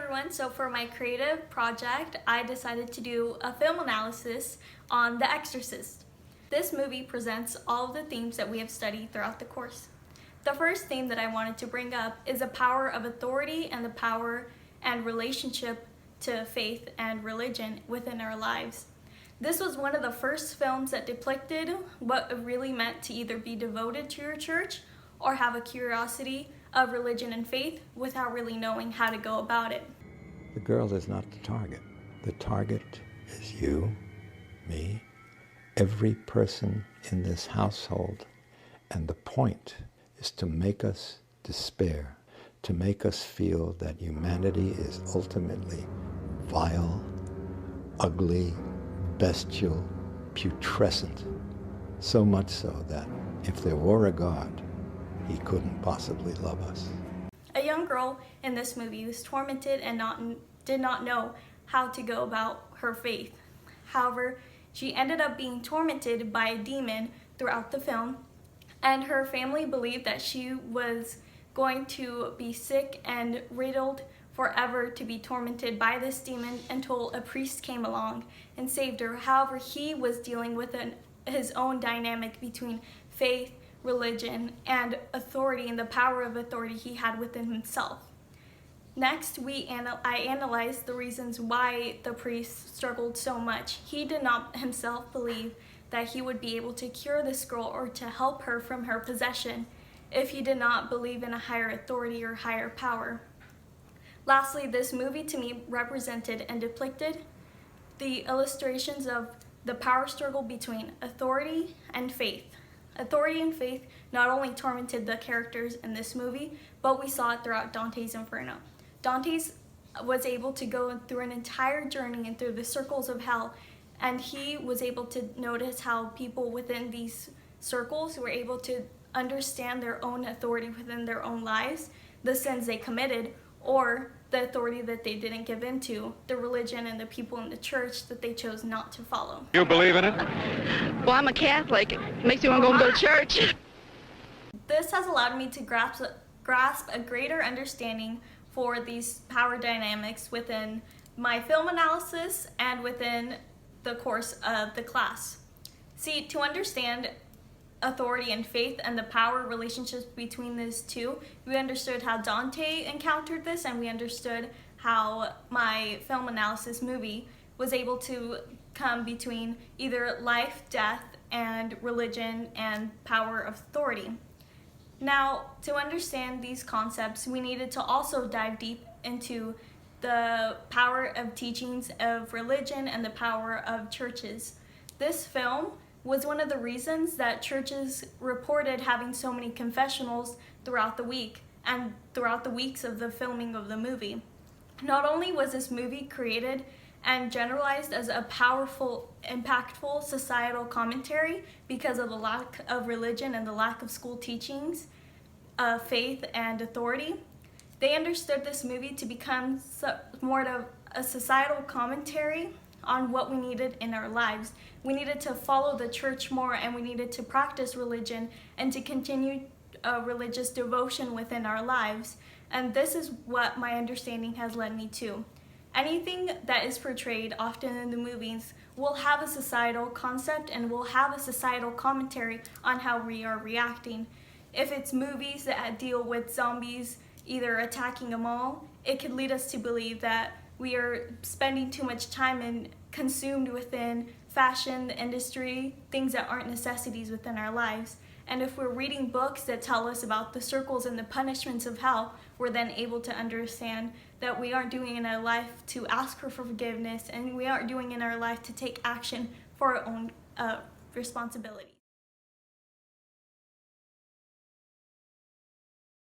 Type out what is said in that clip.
everyone. So for my creative project, I decided to do a film analysis on The Exorcist. This movie presents all of the themes that we have studied throughout the course. The first theme that I wanted to bring up is the power of authority and the power and relationship to faith and religion within our lives. This was one of the first films that depicted what it really meant to either be devoted to your church or have a curiosity of religion and faith without really knowing how to go about it. The girl is not the target. The target is you, me, every person in this household. And the point is to make us despair, to make us feel that humanity is ultimately vile, ugly, bestial, putrescent. So much so that if there were a God, he couldn't possibly love us. A young girl in this movie was tormented and did not know how to go about her faith. However, she ended up being tormented by a demon throughout the film, and her family believed that she was going to be sick and riddled forever to be tormented by this demon until a priest came along and saved her. However, he was dealing with his own dynamic between faith, religion, and authority, and the power of authority he had within himself. Next, I analyzed the reasons why the priest struggled so much. He did not himself believe that he would be able to cure this girl or to help her from her possession if he did not believe in a higher authority or higher power. Lastly, this movie to me represented and depicted the illustrations of the power struggle between authority and faith. Authority and faith not only tormented the characters in this movie, but we saw it throughout Dante's Inferno. Dante was able to go through an entire journey and through the circles of hell, and he was able to notice how people within these circles were able to understand their own authority within their own lives, the sins they committed, or the authority that they didn't give into, the religion and the people in the church that they chose not to follow. You believe in it? Well, I'm a Catholic. It makes me want to go to church. This has allowed me to grasp a greater understanding for these power dynamics within my film analysis and within the course of the class. See, to understand authority and faith and the power relationships between these two, we understood how Dante encountered this, and we understood how my film analysis movie was able to come between either life, death, and religion and power of authority. Now, to understand these concepts, we needed to also dive deep into the power of teachings of religion and the power of churches. This film was one of the reasons that churches reported having so many confessionals throughout the week and throughout the weeks of the filming of the movie. Not only was this movie created and generalized as a powerful, impactful societal commentary because of the lack of religion and the lack of school teachings of faith and authority, they understood this movie to become more of a societal commentary on what we needed in our lives. We needed to follow the church more, and we needed to practice religion and to continue religious devotion within our lives. And this is what my understanding has led me to. Anything that is portrayed often in the movies will have a societal concept and will have a societal commentary on how we are reacting. If it's movies that deal with zombies either attacking a mall, it could lead us to believe that we are spending too much time and consumed within fashion, the industry, things that aren't necessities within our lives. And if we're reading books that tell us about the circles and the punishments of hell, we're then able to understand that we aren't doing in our life to ask for forgiveness, and we aren't doing in our life to take action for our own responsibility.